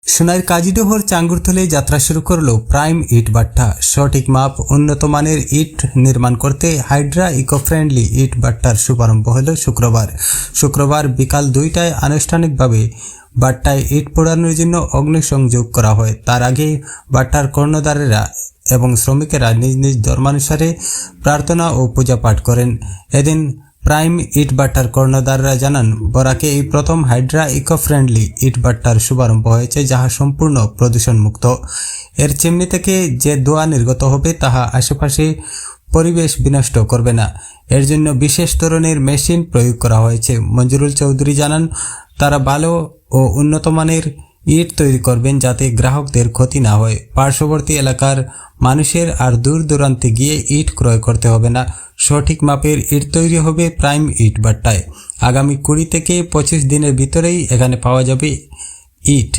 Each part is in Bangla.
সোনাইর কাজীডোহর চাঙ্গুরথলে যাত্রা শুরু করলো প্রাইম ইট ভাট্টা। সঠিক মাপ, উন্নত মানের ইট নির্মাণ করতে হাইড্রা ইকো ফ্রেন্ডলি ইট ভাট্টার শুভারম্ভ হলো শুক্রবার বিকাল 2টায় আনুষ্ঠানিকভাবে ভাট্টায় ইট পোড়ানোর জন্য অগ্নিসংযোগ করা হয়। তার আগে ভাট্টার কর্ণধারেরা এবং শ্রমিকেরা নিজ নিজ ধর্মানুসারে প্রার্থনা ও পূজা পাঠ করেন। এদিন প্রাইম ইট ভাট্টার কর্ণধাররা জানান, বরাকে এই প্রথম হাইড্রা ইকো ফ্রেন্ডলি ইট ভাট্টার শুভারম্ভ হয়েছে, যাহা সম্পূর্ণ প্রদূষণ মুক্ত। এর চিমনি থেকে যে ধোঁয়া নির্গত হবে তাহা আশেপাশে পরিবেশ বিনষ্ট করবে না। এর জন্য বিশেষ ধরনের মেশিন প্রয়োগ করা হয়েছে। মঞ্জুরুল চৌধুরী জানান, তারা ভালো ও উন্নত মানের ইট তৈরি করবেন যাতে গ্রাহকদের ক্ষতি না হয়। পার্শ্ববর্তী এলাকার মানুষের আর দূর দূরান্তে গিয়ে ইট ক্রয় করতে হবে না। সঠিক মাপের ইট তৈরি হবে প্রাইম ইট ভাট্টায়। আগামী 20 থেকে 25 দিনের ভিতরেই এখানে পাওয়া যাবে ইট।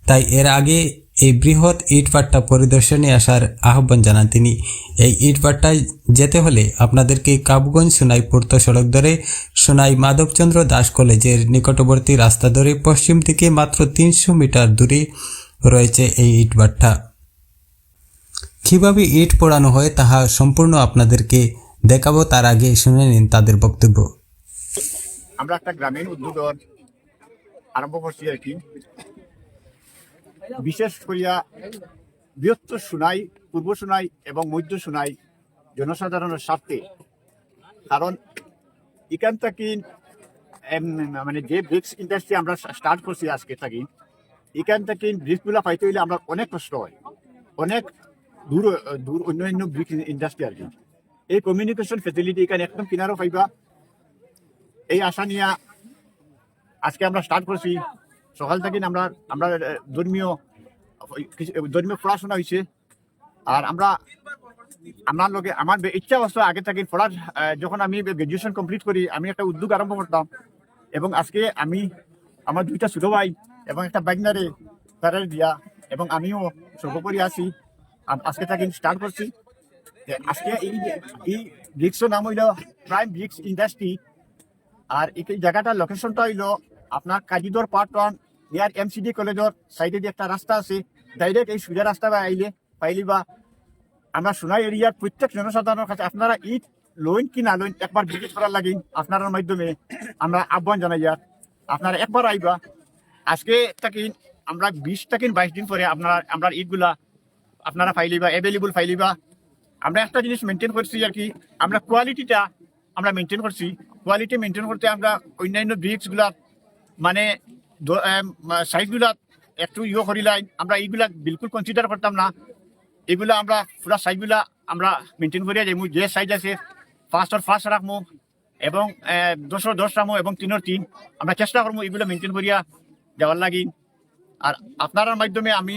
তাই এর আগে এই বৃহৎ ইট ভাট্টা পরিদর্শনে আসার আহ্বান জানান তিনি। এই ইট ভাট্টায় যেতে হলে আপনাদেরকে কাবগঞ্জ সোনাই পূর্ত সড়ক ধরে সোনাই মাধবচন্দ্র দাস কলেজের নিকটবর্তী রাস্তা ধরে পশ্চিম দিকে মাত্র 300 মিটার দূরে রয়েছে এই ইট ভাট্টা। কিভাবে ইট পোড়ানো হয় তাহা সম্পূর্ণ আপনাদেরকে দেখাবো, তার আগে শুনে নিন তাদের বক্তব্য। আমরা একটা গ্রামীণ উদ্যোগ আরম্ভ করছি আর কি, বিশেষ করিয়া বৃহত্তর সোনাই, পূর্ব সোনাই এবং মধ্য সোনাই জনসাধারণের স্বার্থে। কারণ এখান থেকে মানে যে ব্রিক্স ইন্ডাস্ট্রি আমরা স্টার্ট করছি আজকে থাকি, এখান থেকে ব্রিক্সগুলো পাইতে হইলে আমরা অনেক কষ্ট হয়, অনেক দূর দূর অন্য ব্রিক্স ইন্ডাস্ট্রি আর কি। এই কমিউনিকেশন ফেসিলিটি এখানে একদম কিনারও পাইবা, এই আশা নিয়ে আজকে আমরা স্টার্ট করছি। সকাল থেকে আমরা আমরা ধর্মীয় পড়াশোনা হয়েছে। আর আমার লগে আমার ইচ্ছা অবস্থা আগে থেকে পড়ার, যখন আমি গ্রাজুয়েশন কমপ্লিট করি আমি একটা উদ্যোগ আরম্ভ করতাম। এবং আজকে আমি আমার 2টা ছোট ভাই এবং একটা বাইকনারে তারা দিয়া এবং আমিও সর্বোপরি আছি, আজকে থেকে স্টার্ট করছি। আজকে এই ব্রিক্সের নাম হইল প্রাইম ব্রিক্স ইন্ডাস্ট্রি। আর এই জায়গাটার লোকেশনটা হইল আপনার কাজীদর পার্ট 1 নিয়ার এমসিডি কলেজের সাইডে দিয়ে একটা রাস্তা আছে, ডাইরেক্ট এই সোজা রাস্তা আইলে পাইলি বা আমরা সোনাই এরিয়ার প্রত্যেক জনসাধারণের কাছে আপনারা ইট লোন কি না লোন একবার ভিজিট করার লাগে আপনার মাধ্যমে আমরা আহ্বান জানাই। আর আপনারা একবার আইবা। আজকে থাকি আমরা 20 থেকে 22 দিন পরে আমরা ইটগুলা আপনারা ফাইলিবা, অ্যাভেলেবল ফাইলিবা। আমরা একটা জিনিস মেনটেন করছি আর কি, আমরা কোয়ালিটিটা আমরা মেনটেন করছি। কোয়ালিটি মেনটেন করতে আমরা অন্যান্য ব্রিক্সগুলা মানে সাইজগুলা একটু করিলাই, আমরা এইগুলা বিলকুল কনসিডার করতাম না। এগুলা আমরা পুরা সাইজগুলা আমরা মেনটেন করিয়া যাই। যে সাইজ আছে 5 রাখবো এবং 10 রাখবো এবং 3 আমরা চেষ্টা করবো এগুলো মেনটেন করিয়া যাওয়ার লাগি। আর আপনার মাধ্যমে আমি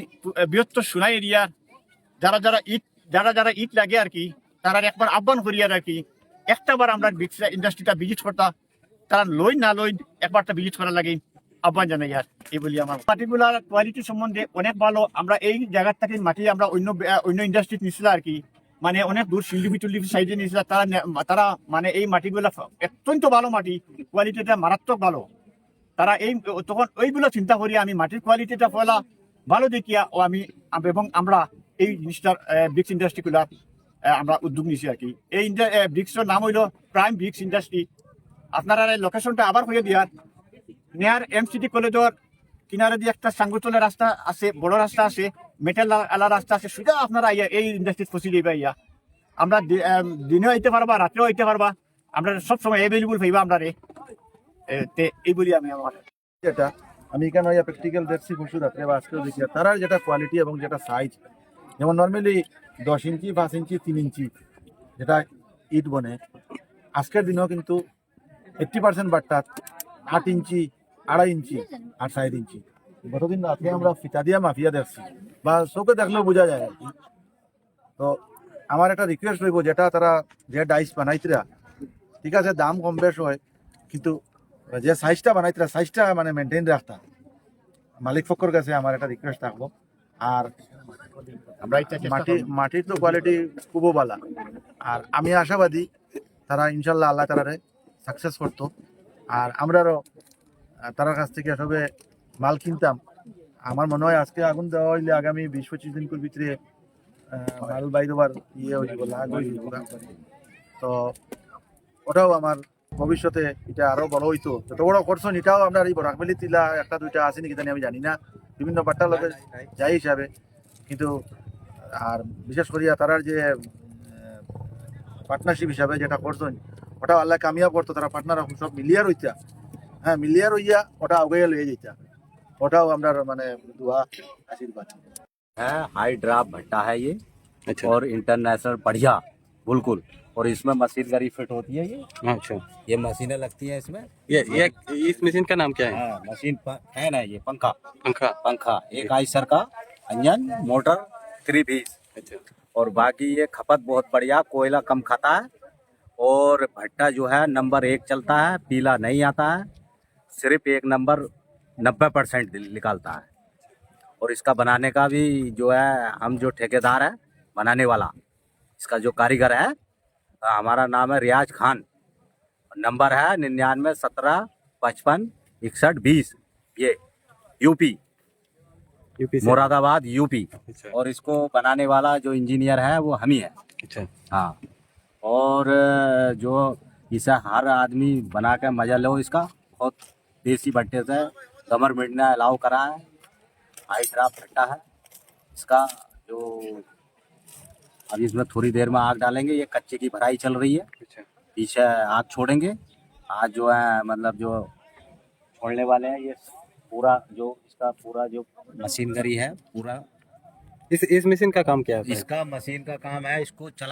বৃহত্তর সোনাই এরিয়ার যারা ইট লাগে আর কি, তারা একবার আহ্বান করিয়া আর কি একটাবার আমরা ইন্ডাস্ট্রিটা ভিজিট করতাম। তারা লইন না লইন একবারটা ভিজিট করার লাগে আহ্বান জানাই। আর এই বলি আমার মাটিগুলার কোয়ালিটি সম্বন্ধে অনেক ভালো। আমরা এই জায়গার থেকে মাটি আমরা অন্য ইন্ডাস্ট্রি নিয়েছিল আর কি, মানে অনেক দূর শিল্ডিপি সাইডে নিয়েছিল তারা মানে এই মাটিগুলা অত্যন্ত ভালো মাটি, কোয়ালিটিটা মারাত্মক ভালো। তারা তখন ওইগুলো চিন্তা করি আমি মাটির কোয়ালিটিটা পয়লা ভালো দেখিয়া ও আমি এবং আমরা এই জিনিসটার ব্রিক্স ইন্ডাস্ট্রিগুলা আমরা উদ্যোগ নিয়েছি আর কি। এই ব্রিক্সের নাম হইল প্রাইম ব্রিক্স ইন্ডাস্ট্রি। আপনারা এই লোকেশনটা আবার হয়ে দিয়ার নেয়ার এমসিডি কলেজের কিনারে দিয়ে একটা সাঙ্গুতলের রাস্তা আছে, বড় রাস্তা আছে, মেটাল আলা রাস্তা আছে, সেটা আপনারা এই ইন্ডাস্ট্রি পৌঁছে দিবা। আমরা দিনেও আইতে পারবা, রাত্রেও আইতে পারবা, আমরা সবসময় অ্যাভেলেবল পাইবা আমরা এই বলি আমি আমার যেটা আমি এখানে প্র্যাকটিক্যাল দেখছি পরশু রাত্রে বা আজকেও দেখি তারা যেটা কোয়ালিটি এবং যেটা সাইজ, যেমন নর্মালি 10 ইঞ্চি 5 ইঞ্চি 3 ইঞ্চি যেটা ইট বনে, আজকের দিনেও কিন্তু 80% বাট্টা 8 ইঞ্চি 2.5 ইঞ্চি আর 4 ইঞ্চি। গতদিন রাত্রে আমরা ফিতা দিয়া মাফিয়া দেখছি বা চোখে দেখলেও বোঝা যায় আর কি। তো আমার একটা রিকোয়েস্ট রইব, যেটা তারা যে ডাইস বানাইতরা ঠিক আছে, দাম কম বেশ হয়, কিন্তু যে সাইজটা বানাইতরা সাইজটা মানে মেনটেন রাখতা। মালিক পক্ষের কাছে আমার একটা রিকোয়েস্ট থাকবো। আর আমরা মাটির তো কোয়ালিটি খুবও ভালো। আর আমি আশাবাদী তারা ইনশাল্লাহ আল্লাহ তারারে সাকসেস করতো। আর আমরাও তার কাছ থেকে সবে মাল কিনতাম। আমার মনে হয় আজকে আগুন দেওয়া হইলে আগামী 20-25 দিন ভিতরে মাল বাইরবার ইয়ে হয়ে যাব, লাগ হয়ে যাব। তো ওটাও আমার ভবিষ্যতে এটা আরো বড় হইতো, যত বড় করছেন এটাও আপনার এই বরাকবেলি তিলা একটা দুইটা আছে নাকি জানি আমি জানি না, বিভিন্ন বার্তার লোকে যাই হিসাবে, কিন্তু আর বিশেষ করিয়া তারার যে পার্টনারশিপ হিসাবে যেটা করছেন ওটা আল্লাহ কামিয়াব করতো, তারা পার্টনার সব মিলিয়ার হইতা, হ্যাঁ মিলিয়ার হইয়া ওটা আগে লইয়া যাইতা, ওটাও আপনার মানে দোয়া আশীর্বাদ। है हाइड्रा भट्टा है ये। अच्छा और इंटरनेशनल बढ़िया बिल्कुल। और इसमें मशीन गरी फिट होती है अच्छा। ये मशीनें लगती हैं इसमें। ये इस मशीन का नाम क्या है? हाँ मशीन फैन है ये, पंखा पंखा। पंखा एक आइसर का इंजन मोटर 3 पीस। अच्छा और बाकी ये खपत बहुत बढ़िया, कोयला कम खाता है। और भट्टा जो है नंबर 1 चलता है, पीला नहीं आता है, सिर्फ 1 नंबर 90% निकालता है। और इसका बनाने का भी जो है, हम जो ठेकेदार है बनाने वाला, इसका जो कारीगर है हमारा नाम है रियाज खान। नंबर है 99 17 55 61 20। ये यूपी यूपी से। मुरादाबाद यूपी। अच्छा और इसको बनाने वाला जो इंजीनियर है वो हम ही है। अच्छा हाँ। और जो इसे हर आदमी बना के मजा लो इसका, बहुत देसी भट्टे से गवर्नमेंट ने अलाउ करा है। हाइड्रा भट्टा है इसका जो, अभी इसमें थोड़ी देर में आग डालेंगे, ये कच्चे की भराई चल रही है, अच्छा पीछे आग छोड़ेंगे। आज जो है मतलब जो छोड़ने वाले हैं, ये पूरा जो इसका पूरा जो मशीनरी है पूरा, इस मशीन का काम क्या है? इसका मशीन का काम है इसको चला